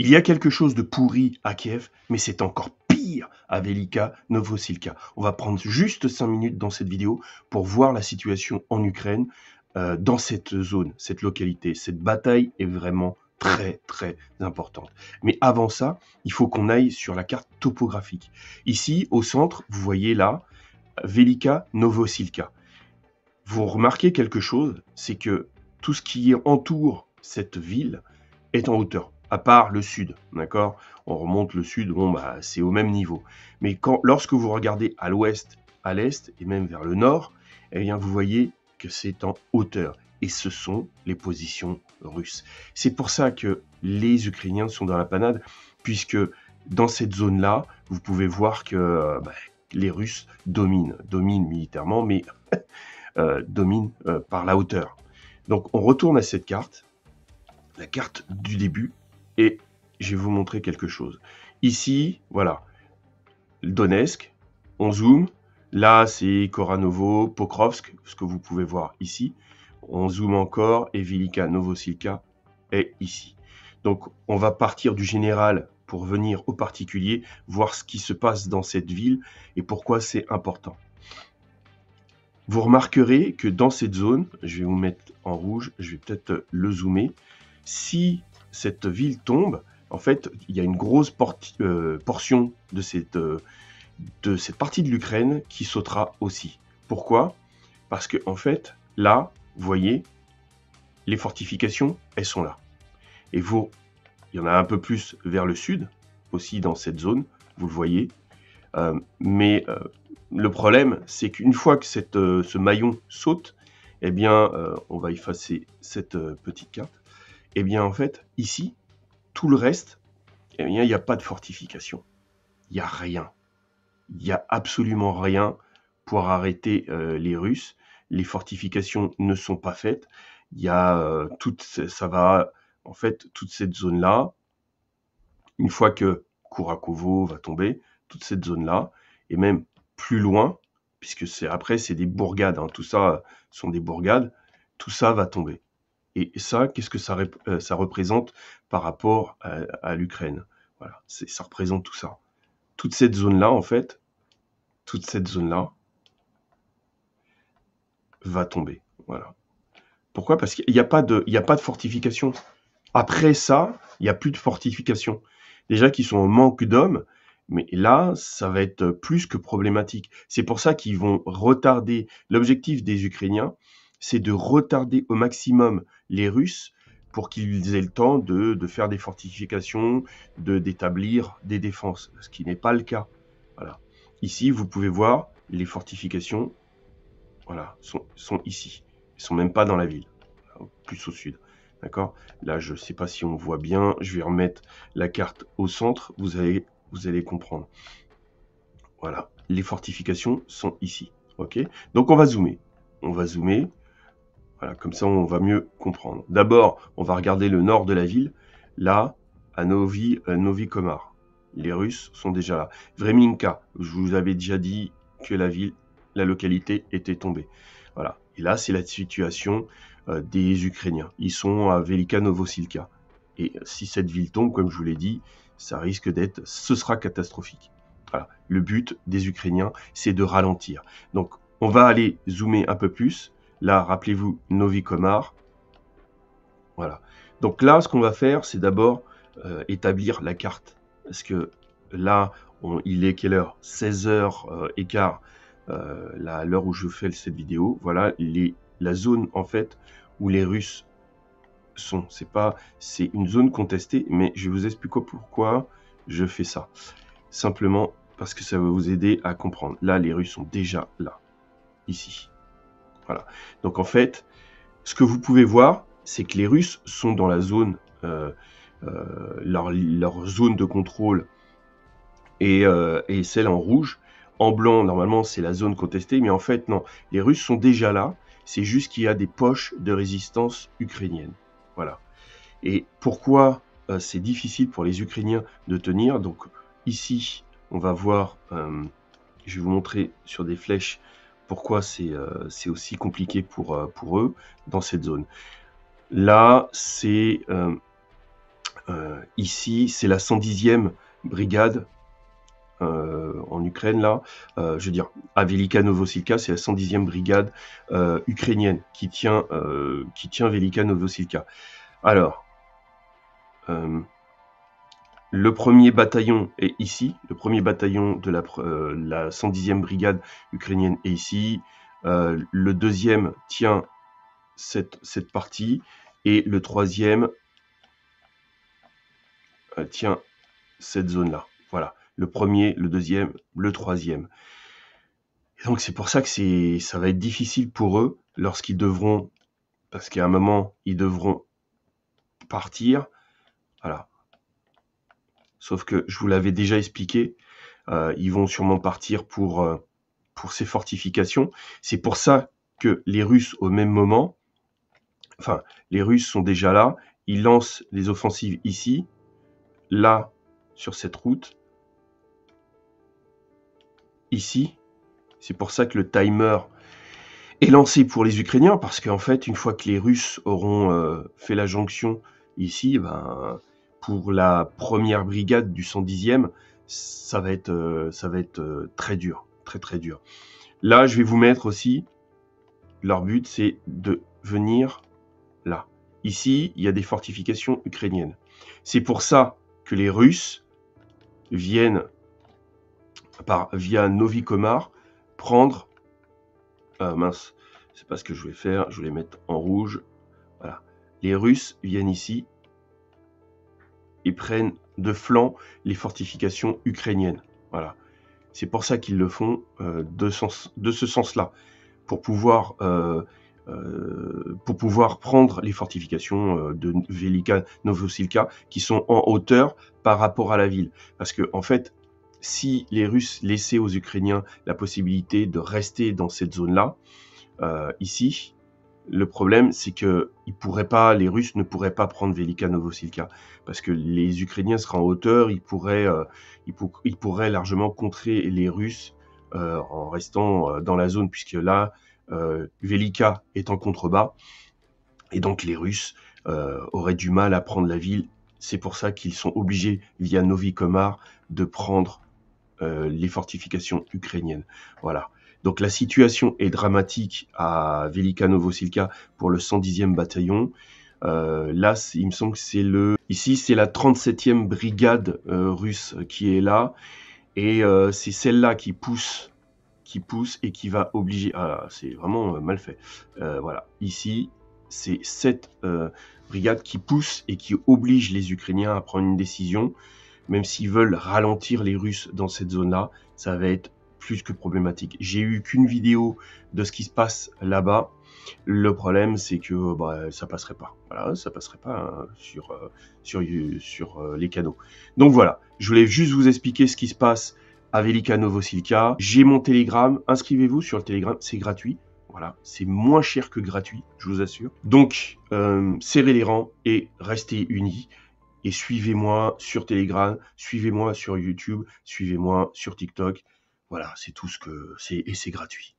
Il y a quelque chose de pourri à Kiev, mais c'est encore pire à Velika Novosilka. On va prendre juste 5 minutes dans cette vidéo pour voir la situation en Ukraine, dans cette zone, cette localité. Cette bataille est vraiment très importante. Mais avant ça, il faut qu'on aille sur la carte topographique. Ici, au centre, vous voyez là, Velika Novosilka. Vous remarquez quelque chose, c'est que tout ce qui entoure cette ville est en hauteur, à part le sud, d'accord? On remonte le sud, bon bah c'est au même niveau. Mais lorsque vous regardez à l'ouest, à l'est et même vers le nord, eh bien vous voyez que c'est en hauteur. Et ce sont les positions russes. C'est pour ça que les Ukrainiens sont dans la panade, puisque dans cette zone-là, vous pouvez voir que les Russes dominent militairement, mais dominent par la hauteur. Donc on retourne à cette carte, la carte du début, et je vais vous montrer quelque chose. Ici, voilà, Donetsk, on zoome. Là, c'est Koranovo, Pokrovsk, ce que vous pouvez voir ici. On zoome encore, et Velika Novosilka est ici. Donc, on va partir du général pour venir au particulier, voir ce qui se passe dans cette ville et pourquoi c'est important. Vous remarquerez que dans cette zone, je vais vous mettre en rouge, je vais peut-être le zoomer. Si cette ville tombe, en fait, il y a une grosse portion de cette partie de l'Ukraine qui sautera aussi. Pourquoi? Parce que en fait, là, vous voyez, les fortifications, elles sont là. Et il y en a un peu plus vers le sud, aussi dans cette zone, vous le voyez. Le problème, c'est qu'une fois que ce maillon saute, eh bien, on va effacer cette petite carte. Eh bien, en fait, ici, tout le reste, eh bien, il n'y a pas de fortification. Il n'y a rien. Il n'y a absolument rien pour arrêter les Russes. Les fortifications ne sont pas faites. Il y a toute cette zone-là, une fois que Kurakovo va tomber, toute cette zone-là, et même plus loin, puisque après c'est des bourgades, hein, tout ça sont des bourgades, tout ça va tomber. Et ça, qu'est-ce que ça représente par rapport à l'Ukraine? Voilà, ça représente tout ça. Toute cette zone-là, en fait, toute cette zone-là va tomber. Voilà. Pourquoi? Parce qu'il n'y a pas de fortification. Après ça, il n'y a plus de fortification. Déjà qu'ils sont en manque d'hommes, mais là, ça va être plus que problématique. C'est pour ça qu'ils vont retarder. L'objectif des Ukrainiens, c'est de retarder au maximum les Russes pour qu'ils aient le temps de faire des fortifications, d'établir des défenses, ce qui n'est pas le cas. Voilà. Ici, vous pouvez voir, les fortifications, voilà, sont ici. Ils sont même pas dans la ville, plus au sud. D'accord? Là, je ne sais pas si on voit bien. Je vais remettre la carte au centre. Vous allez comprendre. Voilà. Les fortifications sont ici. OK? Donc, on va zoomer. On va zoomer. Voilà. Comme ça, on va mieux comprendre. D'abord, on va regarder le nord de la ville. Là, à Novi Komar. Les Russes sont déjà là. Vreminka. Je vous avais déjà dit que la localité était tombée. Voilà. Et là, c'est la situation des Ukrainiens. Ils sont à Velika Novosilka. Et si cette ville tombe, comme je vous l'ai dit, ce sera catastrophique. Voilà. Le but des Ukrainiens, c'est de ralentir. Donc, on va aller zoomer un peu plus. Là, rappelez-vous, Novi Komar. Voilà. Donc là, ce qu'on va faire, c'est d'abord établir la carte. Parce que là, il est quelle heure? 16h15. À l'heure où je fais cette vidéo, voilà la zone en fait où les Russes sont. C'est une zone contestée, mais je vais vous expliquer pourquoi je fais ça. Simplement parce que ça va vous aider à comprendre. Là, les Russes sont déjà là, ici. Voilà. Donc en fait, ce que vous pouvez voir, c'est que les Russes sont dans la zone, leur zone de contrôle et celle en rouge. En blanc, normalement, c'est la zone contestée, mais en fait, non. Les Russes sont déjà là. C'est juste qu'il y a des poches de résistance ukrainienne. Voilà. Et pourquoi c'est difficile pour les Ukrainiens de tenir? Donc, ici, on va voir, je vais vous montrer sur des flèches pourquoi c'est aussi compliqué pour eux dans cette zone. Là, c'est Ici, c'est la 110e brigade en Ukraine, là. Je veux dire, à Velika Novosilka, c'est la 110e brigade ukrainienne qui tient Velika Novosilka. Alors, le premier bataillon est ici. Le premier bataillon de la 110e brigade ukrainienne est ici. Le deuxième tient cette partie. Et le troisième tient cette zone-là. Voilà. Le premier, le deuxième, le troisième. Et donc c'est pour ça que ça va être difficile pour eux lorsqu'ils devront, parce qu'à un moment, ils devront partir. Voilà. Sauf que je vous l'avais déjà expliqué, ils vont sûrement partir pour ces fortifications. C'est pour ça que les Russes, au même moment, enfin, les Russes sont déjà là, ils lancent les offensives ici, là, sur cette route, ici. C'est pour ça que le timer est lancé pour les Ukrainiens, parce qu'en fait, une fois que les Russes auront fait la jonction ici, ben, pour la première brigade du 110e, ça va être très dur, très très dur. Là, je vais vous mettre aussi, leur but, c'est de venir là. Ici, il y a des fortifications ukrainiennes. C'est pour ça que les Russes viennent via Novi Komar prendre... mince, c'est pas ce que je voulais faire, je voulais mettre en rouge. Voilà. Les Russes viennent ici et prennent de flanc les fortifications ukrainiennes. Voilà. C'est pour ça qu'ils le font de ce sens-là, pour pouvoir prendre les fortifications de Velika Novosilka qui sont en hauteur par rapport à la ville. Parce que en fait, si les Russes laissaient aux Ukrainiens la possibilité de rester dans cette zone-là, ici, le problème, c'est que les Russes ne pourraient pas prendre Velika Novosilka parce que les Ukrainiens seraient en hauteur, ils pourraient largement contrer les Russes en restant dans la zone, puisque là, Velika est en contrebas, et donc les Russes auraient du mal à prendre la ville. C'est pour ça qu'ils sont obligés, via Novi Komar, de prendre les fortifications ukrainiennes. Voilà. Donc la situation est dramatique à Velika Novosilka pour le 110e bataillon. Là, il me semble que ici, c'est la 37e brigade russe qui est là. Et c'est celle-là qui pousse et qui va obliger... Ah, c'est vraiment mal fait. Voilà. Ici, c'est cette brigade qui pousse et qui oblige les Ukrainiens à prendre une décision. Même s'ils veulent ralentir les Russes dans cette zone-là, ça va être plus que problématique. J'ai eu qu'une vidéo de ce qui se passe là-bas. Le problème, c'est que ça passerait pas. Voilà, ça passerait pas sur les canaux. Donc voilà, je voulais juste vous expliquer ce qui se passe à Velika Novosilka. J'ai mon Telegram. Inscrivez-vous sur le Telegram, c'est gratuit. Voilà, c'est moins cher que gratuit, je vous assure. Donc, serrez les rangs et restez unis. Et suivez-moi sur Telegram, suivez-moi sur YouTube, suivez-moi sur TikTok. Voilà, c'est tout ce que c'est, et c'est gratuit.